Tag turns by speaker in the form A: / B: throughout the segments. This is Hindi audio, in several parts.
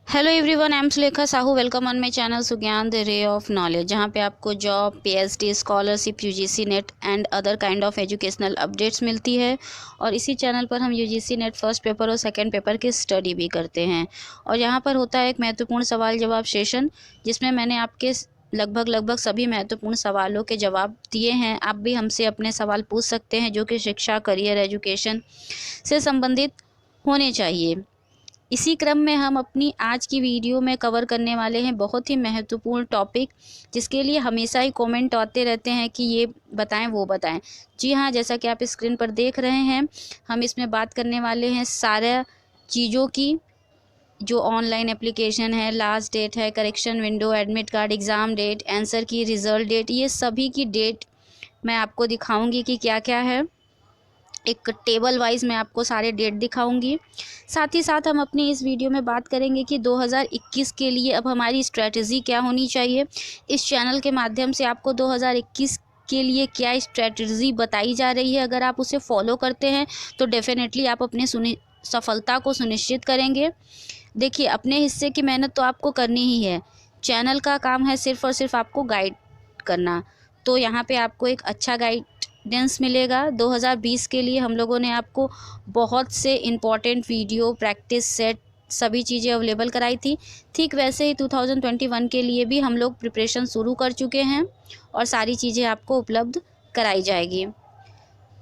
A: Hello everyone, I am Sulekha Sahu. Welcome on my channel Sugyan the ray of knowledge, जहाँ पे आपको job, PhD, scholarship, UGC NET and other kind of educational updates मिलती है। और इसी चैनल पर हम यूजीसी नेट फर्स्ट पेपर और सेकंड पेपर की स्टडी भी करते हैं। और यहाँ पर होता है एक महत्वपूर्ण सवाल जवाब सेशन, जिसमें मैंने आपके लगभग सभी महत्वपूर्ण सवालों के जवाब दिए हैं। आप भी हमसे अपने सवाल पूछ सकते हैं जो कि शिक्षा, करियर, एजुकेशन से संबंधित होने चाहिए। इसी क्रम में हम अपनी आज की वीडियो में कवर करने वाले हैं बहुत ही महत्वपूर्ण टॉपिक, जिसके लिए हमेशा ही कमेंट आते रहते हैं कि ये बताएं वो बताएं। जी हाँ, जैसा कि आप स्क्रीन पर देख रहे हैं, हम इसमें बात करने वाले हैं सारे चीज़ों की। जो ऑनलाइन एप्लीकेशन है, लास्ट डेट है, correction window, admit card, exam date, answer key result date, ये सभी की डेट मैं आपको दिखाऊंगी कि क्या क्या है। एक टेबल वाइज मैं आपको सारे डेट दिखाऊंगी। साथ ही साथ हम अपनी इस वीडियो में बात करेंगे कि 2021 के लिए अब हमारी स्ट्रेटजी क्या होनी चाहिए। इस चैनल के माध्यम से आपको 2021 के लिए क्या स्ट्रेटजी बताई जा रही है, अगर आप उसे फॉलो करते हैं तो डेफिनेटली आप अपने सफलता को सुनिश्चित करेंगे। देखिए, अपने हिस्से की मेहनत तो आपको करनी ही है। चैनल का काम है सिर्फ और सिर्फ आपको गाइड करना। तो यहाँ पे आपको एक अच्छा गाइडेंस मिलेगा। 2020 के लिए हम लोगों ने आपको बहुत से इम्पॉर्टेंट वीडियो, प्रैक्टिस सेट, सभी चीज़ें अवेलेबल कराई थी। ठीक वैसे ही 2021 के लिए भी हम लोग प्रिपरेशन शुरू कर चुके हैं और सारी चीज़ें आपको उपलब्ध कराई जाएगी।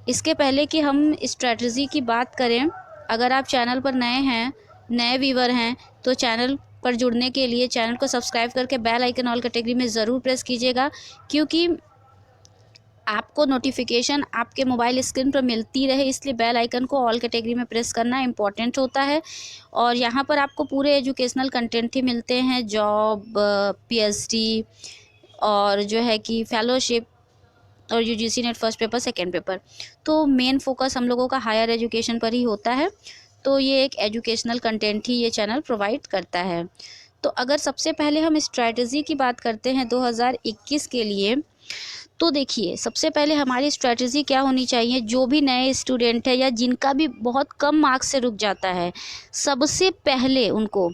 A: इसके पहले कि हम स्ट्रेटजी की बात करें, अगर आप चैनल पर नए हैं, नए व्यूवर हैं, तो चैनल पर जुड़ने के लिए चैनल को सब्सक्राइब करके बेल आइकन ऑल कैटेगरी में ज़रूर प्रेस कीजिएगा, क्योंकि आपको नोटिफिकेशन आपके मोबाइल स्क्रीन पर मिलती रहे, इसलिए बेल आइकन को ऑल कैटेगरी में प्रेस करना इम्पॉर्टेंट होता है। और यहाँ पर आपको पूरे एजुकेशनल कंटेंट ही मिलते हैं, जॉब, पीएचडी और जो है कि फेलोशिप और UGC NET first paper, second paper. तो मेन फोकस हम लोगों का हायर एजुकेशन पर ही होता है। तो ये एक एजुकेशनल कंटेंट ही ये चैनल प्रोवाइड करता है। तो अगर सबसे पहले हम स्ट्रैटेजी की बात करते हैं 2021 के लिए, तो देखिए, सबसे पहले हमारी स्ट्रैटेजी क्या होनी चाहिए। जो भी नए स्टूडेंट है या जिनका भी बहुत कम मार्क्स से रुक जाता है, सबसे पहले उनको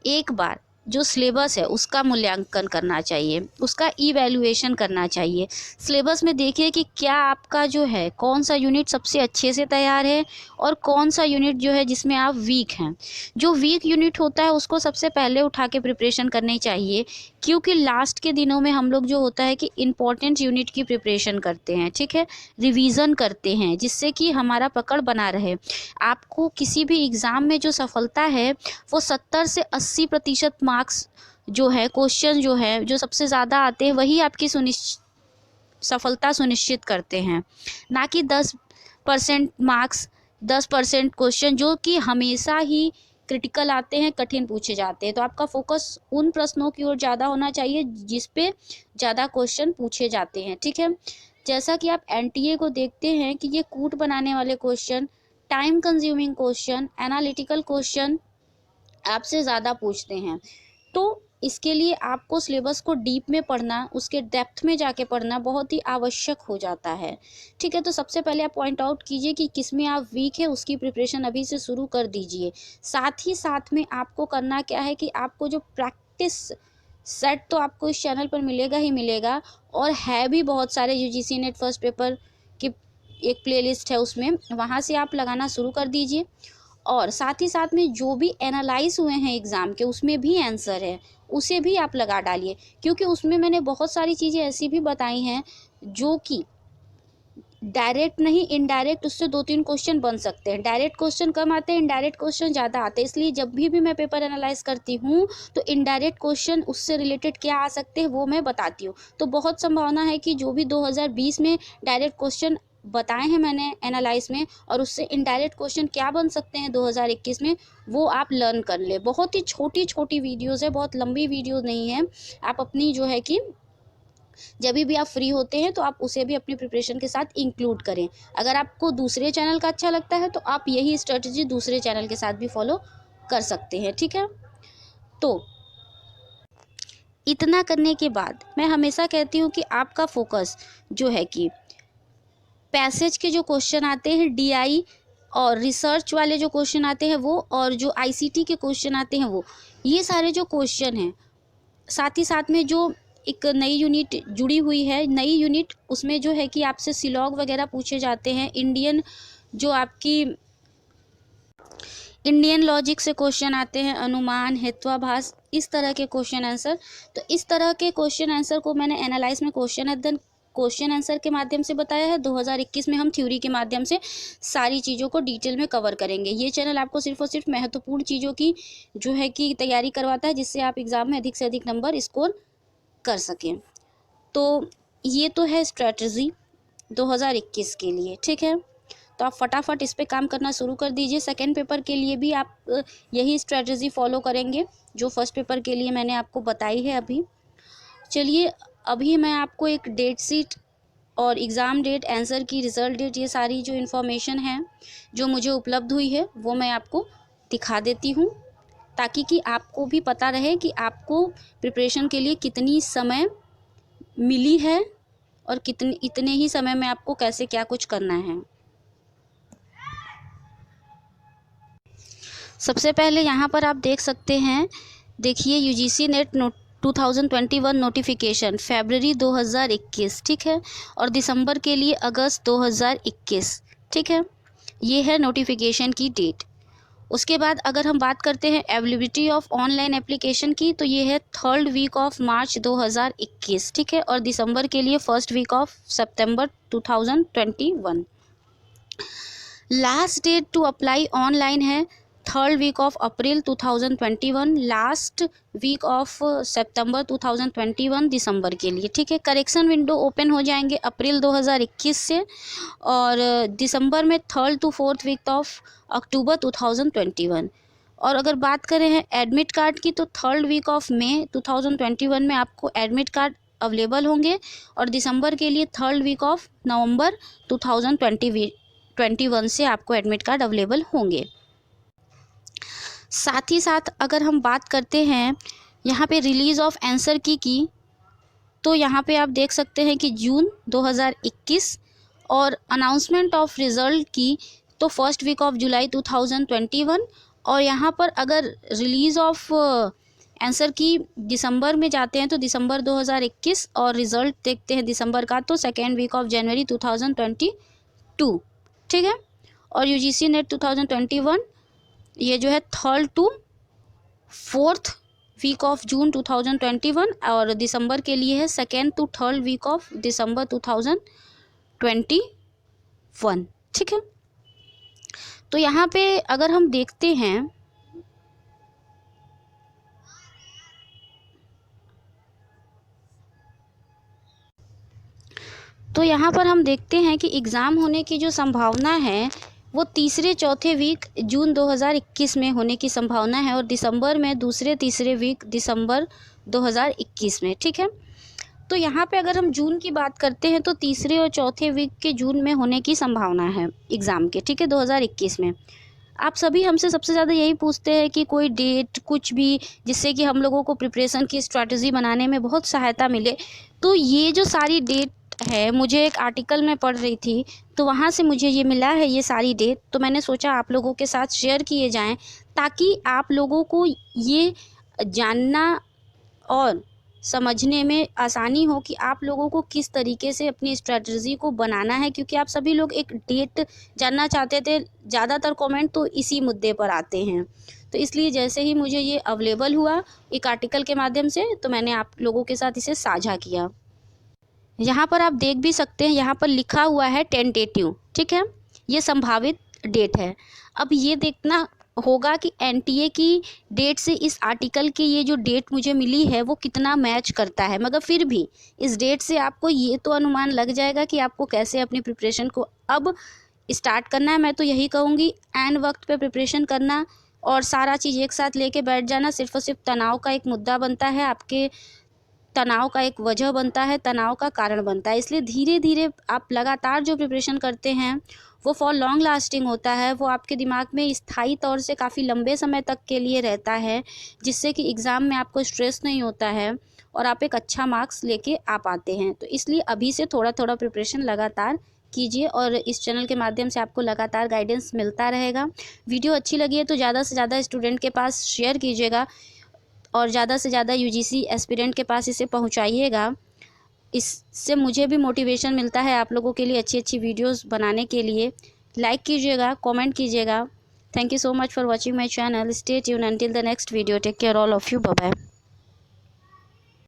A: एक बार जो सिलेबस है उसका मूल्यांकन करना चाहिए, उसका इवैल्यूएशन करना चाहिए। सिलेबस में देखिए कि क्या आपका जो है कौन सा यूनिट सबसे अच्छे से तैयार है और कौन सा यूनिट जो है जिसमें आप वीक हैं। जो वीक यूनिट होता है उसको सबसे पहले उठा के प्रिपरेशन करनी चाहिए, क्योंकि लास्ट के दिनों में हम लोग जो होता है कि इम्पॉर्टेंट यूनिट की प्रिपरेशन करते हैं, ठीक है, रिवीजन करते हैं, जिससे कि हमारा पकड़ बना रहे। आपको किसी भी एग्ज़ाम में जो सफलता है वो 70 से 80% मार्क्स जो है, क्वेश्चन जो है जो सबसे ज़्यादा आते हैं, वही आपकी सफलता सुनिश्चित करते हैं, ना कि 10% मार्क्स, 10% क्वेश्चन जो कि हमेशा ही क्रिटिकल आते हैं, कठिन पूछे जाते हैं। तो आपका फोकस उन प्रश्नों की ओर ज़्यादा होना चाहिए जिस पे ज़्यादा क्वेश्चन पूछे जाते हैं, ठीक है। जैसा कि आप एनटीए को देखते हैं कि ये कूट बनाने वाले question, time consuming question, analytical question आपसे ज़्यादा पूछते हैं। तो इसके लिए आपको सिलेबस को डीप में पढ़ना, उसके डेप्थ में जाके पढ़ना बहुत ही आवश्यक हो जाता है, ठीक है। तो सबसे पहले आप पॉइंट आउट कीजिए कि किसमें आप वीक है, उसकी प्रिपरेशन अभी से शुरू कर दीजिए। साथ ही साथ में आपको करना क्या है कि आपको जो प्रैक्टिस सेट तो आपको इस चैनल पर मिलेगा ही मिलेगा, और है भी बहुत सारे। यूजीसी नेट फर्स्ट पेपर की एक प्लेलिस्ट है, उसमें वहाँ से आप लगाना शुरू कर दीजिए। और साथ ही साथ में जो भी एनालाइज हुए हैं एग्ज़ाम के, उसमें भी आंसर है, उसे भी आप लगा डालिए, क्योंकि उसमें मैंने बहुत सारी चीज़ें ऐसी भी बताई हैं जो कि डायरेक्ट नहीं, इनडायरेक्ट उससे 2-3 क्वेश्चन बन सकते हैं। डायरेक्ट क्वेश्चन कम आते हैं, इनडायरेक्ट क्वेश्चन ज़्यादा आते हैं। इसलिए जब भी मैं पेपर एनालाइज करती हूँ तो इनडायरेक्ट क्वेश्चन उससे रिलेटेड क्या आ सकते हैं वो मैं बताती हूँ। तो बहुत संभावना है कि जो भी 2020 में डायरेक्ट क्वेश्चन बताए हैं मैंने एनालाइज में, और उससे इनडायरेक्ट क्वेश्चन क्या बन सकते हैं 2021 में, वो आप लर्न कर ले। बहुत ही छोटी छोटी वीडियोज़ है, बहुत लंबी वीडियो नहीं है। आप अपनी जो है कि जब भी आप फ्री होते हैं तो आप उसे भी अपनी प्रिपरेशन के साथ इंक्लूड करें। अगर आपको दूसरे चैनल का अच्छा लगता है तो आप यही स्ट्रेटजी दूसरे चैनल के साथ भी फॉलो कर सकते हैं, ठीक है। तो इतना करने के बाद मैं हमेशा कहती हूँ कि आपका फोकस जो है कि पैसेज के जो क्वेश्चन आते हैं, डीआई और रिसर्च वाले जो क्वेश्चन आते हैं वो, और जो आईसीटी के क्वेश्चन आते हैं वो, ये सारे जो क्वेश्चन हैं। साथ ही साथ में जो एक नई यूनिट जुड़ी हुई है, नई यूनिट, उसमें जो है कि आपसे सिलॉग वगैरह पूछे जाते हैं, इंडियन जो आपकी इंडियन लॉजिक से क्वेश्चन आते हैं, अनुमान, हेत्वाभास, इस तरह के क्वेश्चन आंसर। तो इस तरह के क्वेश्चन आंसर को मैंने एनालाइज में क्वेश्चन आंसर के माध्यम से बताया है। 2021 में हम थ्योरी के माध्यम से सारी चीज़ों को डिटेल में कवर करेंगे। ये चैनल आपको सिर्फ और सिर्फ महत्वपूर्ण चीज़ों की जो है कि तैयारी करवाता है, जिससे आप एग्ज़ाम में अधिक से अधिक नंबर स्कोर कर सकें। तो ये तो है स्ट्रैटेजी 2021 के लिए, ठीक है। तो आप फटाफट इस पे काम करना शुरू कर दीजिए। सेकेंड पेपर के लिए भी आप यही स्ट्रेटजी फॉलो करेंगे जो फर्स्ट पेपर के लिए मैंने आपको बताई है अभी। चलिए, अभी मैं आपको एक डेट शीट और exam date, answer key, result date, ये सारी जो इन्फॉर्मेशन है जो मुझे उपलब्ध हुई है वो मैं आपको दिखा देती हूँ, ताकि कि आपको भी पता रहे कि आपको प्रिपरेशन के लिए कितनी समय मिली है और इतने ही समय में आपको कैसे क्या कुछ करना है। सबसे पहले यहाँ पर आप देख सकते हैं, देखिए यूजीसी नेट 2021 नोटिफिकेशन फरवरी 2021, ठीक है, और दिसंबर के लिए अगस्त 2021, ठीक है। ये है नोटिफिकेशन की डेट। उसके बाद अगर हम बात करते हैं अवेलेबिलिटी ऑफ ऑनलाइन एप्लीकेशन की, तो ये है 3rd वीक ऑफ मार्च 2021, ठीक है, और दिसंबर के लिए 1st वीक ऑफ सितंबर 2021। Last date to apply online है 3rd week of April 2021, last week of सितंबर 2021 दिसंबर के लिए, ठीक है। करेक्शन विंडो ओपन हो जाएंगे अप्रैल 2021 से, और दिसंबर में 3rd to 4th week of October 2021। और अगर बात करें हैं एडमिट कार्ड की, तो 3rd वीक ऑफ मई 2021 में आपको एडमिट कार्ड अवेलेबल होंगे, और दिसंबर के लिए 3rd वीक ऑफ नवंबर 2021 से आपको एडमिट कार्ड अवेलेबल होंगे। साथ ही साथ अगर हम बात करते हैं यहाँ पे रिलीज़ ऑफ आंसर की, तो यहाँ पे आप देख सकते हैं कि जून 2021, और अनाउंसमेंट ऑफ रिज़ल्ट की तो 1st वीक ऑफ जुलाई 2021, और यहाँ पर अगर रिलीज़ ऑफ आंसर की दिसंबर में जाते हैं तो दिसंबर 2021, और रिज़ल्ट देखते हैं दिसंबर का तो 2nd वीक ऑफ जनवरी 2022, ठीक है। और यूजीसी नेट 2021 ये जो है 3rd to 4th week of June 2021, और दिसंबर के लिए है 2nd to 3rd week of December 2021, ठीक है। तो यहाँ पे अगर हम देखते हैं, तो यहाँ पर हम देखते हैं कि एग्ज़ाम होने की जो संभावना है वो 3-4 वीक जून 2021 में होने की संभावना है, और दिसंबर में 2-3 वीक दिसंबर 2021 में, ठीक है। तो यहाँ पे अगर हम जून की बात करते हैं तो 3 और 4 वीक के जून में होने की संभावना है एग्ज़ाम के, ठीक है, 2021 में। आप सभी हमसे सबसे ज़्यादा यही पूछते हैं कि कोई डेट, कुछ भी जिससे कि हम लोगों को प्रिपरेशन की स्ट्रैटेजी बनाने में बहुत सहायता मिले। तो ये जो सारी डेट है, मुझे एक आर्टिकल में पढ़ रही थी तो वहाँ से मुझे ये मिला है ये सारी डेट, तो मैंने सोचा आप लोगों के साथ शेयर किए जाएं, ताकि आप लोगों को ये जानना और समझने में आसानी हो कि आप लोगों को किस तरीके से अपनी स्ट्रैटेजी को बनाना है। क्योंकि आप सभी लोग एक डेट जानना चाहते थे, ज़्यादातर कमेंट तो इसी मुद्दे पर आते हैं। तो इसलिए जैसे ही मुझे ये अवेलेबल हुआ एक आर्टिकल के माध्यम से, तो मैंने आप लोगों के साथ इसे साझा किया। यहाँ पर आप देख भी सकते हैं, यहाँ पर लिखा हुआ है टेंटेटिव, ठीक है, ये संभावित डेट है। अब ये देखना होगा कि एनटीए की डेट से इस आर्टिकल की ये जो डेट मुझे मिली है वो कितना मैच करता है। मगर फिर भी इस डेट से आपको ये तो अनुमान लग जाएगा कि आपको कैसे अपनी प्रिपरेशन को अब स्टार्ट करना है। मैं तो यही कहूँगी, एन वक्त पे प्रिपरेशन करना और सारा चीज़ एक साथ लेके बैठ जाना सिर्फ और सिर्फ तनाव का एक मुद्दा बनता है, आपके तनाव का एक वजह बनता है, तनाव का कारण बनता है। इसलिए धीरे धीरे आप लगातार जो प्रिपरेशन करते हैं वो फॉर लॉन्ग लास्टिंग होता है, वो आपके दिमाग में स्थायी तौर से काफ़ी लंबे समय तक के लिए रहता है, जिससे कि एग्ज़ाम में आपको स्ट्रेस नहीं होता है और आप एक अच्छा मार्क्स लेके आ पाते हैं। तो इसलिए अभी से थोड़ा थोड़ा प्रिपरेशन लगातार कीजिए और इस चैनल के माध्यम से आपको लगातार गाइडेंस मिलता रहेगा। वीडियो अच्छी लगी है तो ज़्यादा से ज़्यादा स्टूडेंट के पास शेयर कीजिएगा और ज़्यादा से ज़्यादा यूजीसी एस्पिरेंट के पास इसे पहुंचाइएगा। इससे मुझे भी मोटिवेशन मिलता है आप लोगों के लिए अच्छी अच्छी वीडियोस बनाने के लिए। लाइक कीजिएगा, कमेंट कीजिएगा। Thank you so much for watching my channel. Stay tune until the next video. Take care all of you. Bye bye.